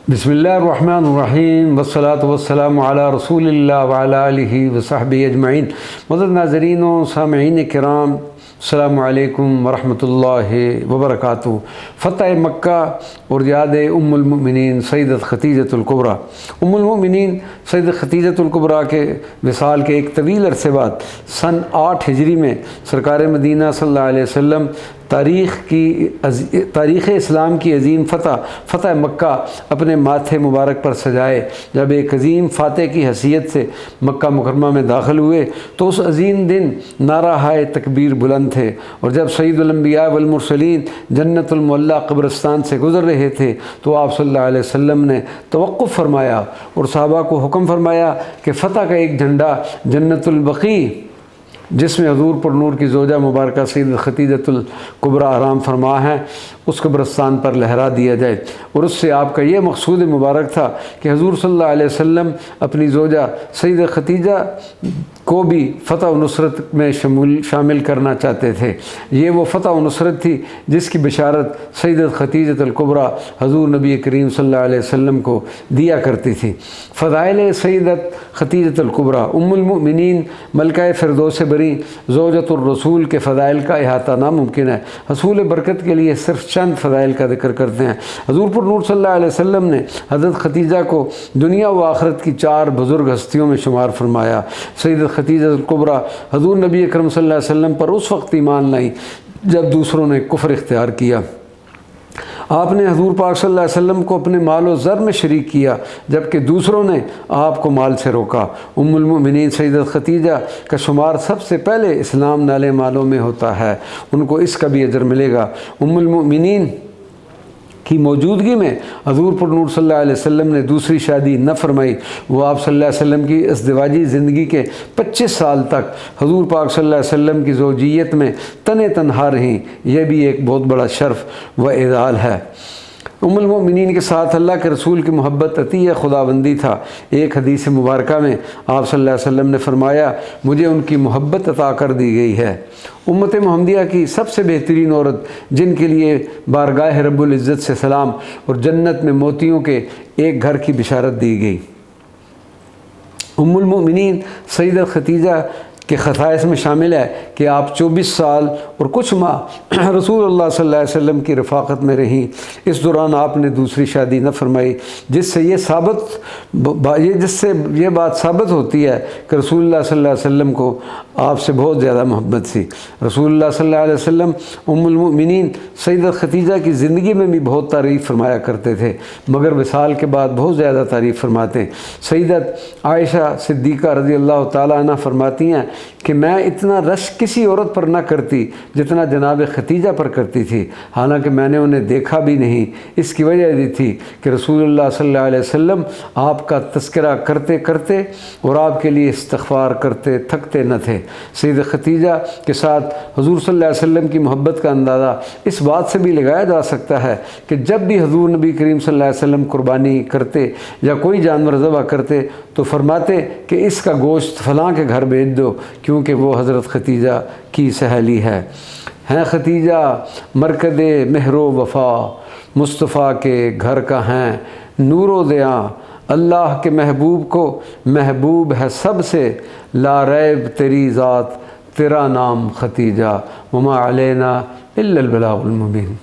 بسم اللہ الرحمن الرحیم والصلاة والسلام علی رسول اللہ وعلی آلہ وصحبہ اجمعین۔ معزز ناظرین و سامعین کرام، السلام علیکم ورحمۃ اللہ وبرکاتہ۔ فتح مکہ اور یاد ام المؤمنین سیدت خدیجۃ الکبریٰ۔ ام المؤمنین سیدت خدیجۃ الکبریٰ کے وصال کے ایک طویل عرصے بعد سن 8 ہجری میں سرکار مدینہ صلی اللہ علیہ وسلم تاریخ اسلام کی عظیم فتح مکہ اپنے ماتھے مبارک پر سجائے جب ایک عظیم فاتح کی حیثیت سے مکہ مکرمہ میں داخل ہوئے تو اس عظیم دن نعرہ ہائے تکبیر بلند تھے، اور جب سید الانبیاء والمرسلین جنت المعلیٰ قبرستان سے گزر رہے تھے تو آپ صلی اللہ علیہ وسلم نے توقف فرمایا اور صحابہ کو حکم فرمایا کہ فتح کا ایک جھنڈا جنت البقیع، جس میں حضور پر نور کی زوجہ مبارکہ سید خدیجۃ الکبریٰ آرام فرما ہے، اس قبرستان پر لہرا دیا جائے۔ اور اس سے آپ کا یہ مقصود مبارک تھا کہ حضور صلی اللہ علیہ وسلم اپنی زوجہ سید خدیجہ کو بھی فتح و نصرت میں شامل کرنا چاہتے تھے۔ یہ وہ فتح و نصرت تھی جس کی بشارت سیدت خدیجۃ الکبریٰ حضور نبی کریم صلی اللہ علیہ وسلم کو دیا کرتی تھی۔ فضائل سیدت خدیجۃ الکبریٰ ام المؤمنین ملکہ فردوس بری زوجۃ الرسول کے فضائل کا احاطہ ناممکن ہے۔ حصول برکت کے لیے صرف چند فضائل کا ذکر کرتے ہیں۔ حضور پر نور صلی اللہ علیہ وسلم نے حضرت خدیجہ کو دنیا و آخرت کی 4 بزرگ ہستیوں میں شمار فرمایا۔ سیدت خدیجہ الکبریٰ حضور نبی اکرم صلی اللہ علیہ وسلم پر اس وقت ایمان لائی جب دوسروں نے کفر اختیار کیا۔ آپ نے حضور پاک صلی اللہ علیہ وسلم کو اپنے مال و زر میں شریک کیا جبکہ دوسروں نے آپ کو مال سے روکا۔ ام المؤمنین سیدت خدیجہ کا شمار سب سے پہلے اسلام نالے مالوں میں ہوتا ہے، ان کو اس کا بھی اجر ملے گا۔ ام المؤمنین کی موجودگی میں حضور پر نور صلی اللہ علیہ وسلم نے دوسری شادی نہ فرمائی۔ وہ آپ صلی اللہ علیہ وسلم کی ازدواجی زندگی کے 25 سال تک حضور پاک صلی اللہ علیہ وسلم کی زوجیت میں تنہا رہیں۔ یہ بھی ایک بہت بڑا شرف و اعزاز ہے۔ ام المؤمنین کے ساتھ اللہ کے رسول کی محبت عطیہ خداوندی تھا۔ ایک حدیث مبارکہ میں آپ صلی اللہ علیہ وسلم نے فرمایا، مجھے ان کی محبت عطا کر دی گئی ہے۔ امت محمدیہ کی سب سے بہترین عورت جن کے لیے بارگاہ رب العزت سے سلام اور جنت میں موتیوں کے ایک گھر کی بشارت دی گئی۔ ام المؤمنین سیدت خدیجہ کے خصائص میں شامل ہے کہ آپ 24 سال اور کچھ ماہ رسول اللہ صلی اللہ علیہ وسلم کی رفاقت میں رہیں۔ اس دوران آپ نے دوسری شادی نہ فرمائی، جس سے یہ بات ثابت ہوتی ہے کہ رسول اللہ صلی اللہ علیہ وسلم کو آپ سے بہت زیادہ محبت تھی۔ رسول اللہ صلی اللہ علیہ وسلم ام المؤمنین سیدت خدیجہ کی زندگی میں بھی بہت تعریف فرمایا کرتے تھے، مگر وصال کے بعد بہت زیادہ تعریف فرماتے ہیں۔ سیدت عائشہ صدیقہ رضی اللہ تعالیٰ عنہ فرماتی ہیں کہ میں اتنا رشک کسی عورت پر نہ کرتی جتنا جناب خدیجہ پر کرتی تھی، حالانکہ میں نے انہیں دیکھا بھی نہیں۔ اس کی وجہ یہ تھی کہ رسول اللہ صلی اللہ علیہ وسلم آپ کا تذکرہ کرتے کرتے اور آپ کے لیے استغفار کرتے تھکتے نہ تھے۔ سید خدیجہ کے ساتھ حضور صلی اللہ علیہ وسلم کی محبت کا اندازہ اس بات سے بھی لگایا جا سکتا ہے کہ جب بھی حضور نبی کریم صلی اللہ علیہ وسلم قربانی کرتے یا کوئی جانور ذبح کرتے تو فرماتے کہ اس کا گوشت فلاں کے گھر بھیج دو کیونکہ وہ حضرت خدیجہ کی سہیلی ہے۔ ہیں خدیجہ مرکز مہر و وفا، مصطفیٰ کے گھر کا ہیں نور و ضیاء، اللہ کے محبوب کو محبوب ہے سب سے، لا ریب تیری ذات تیرا نام خدیجہ، وما علینا الا البلاغ المبین۔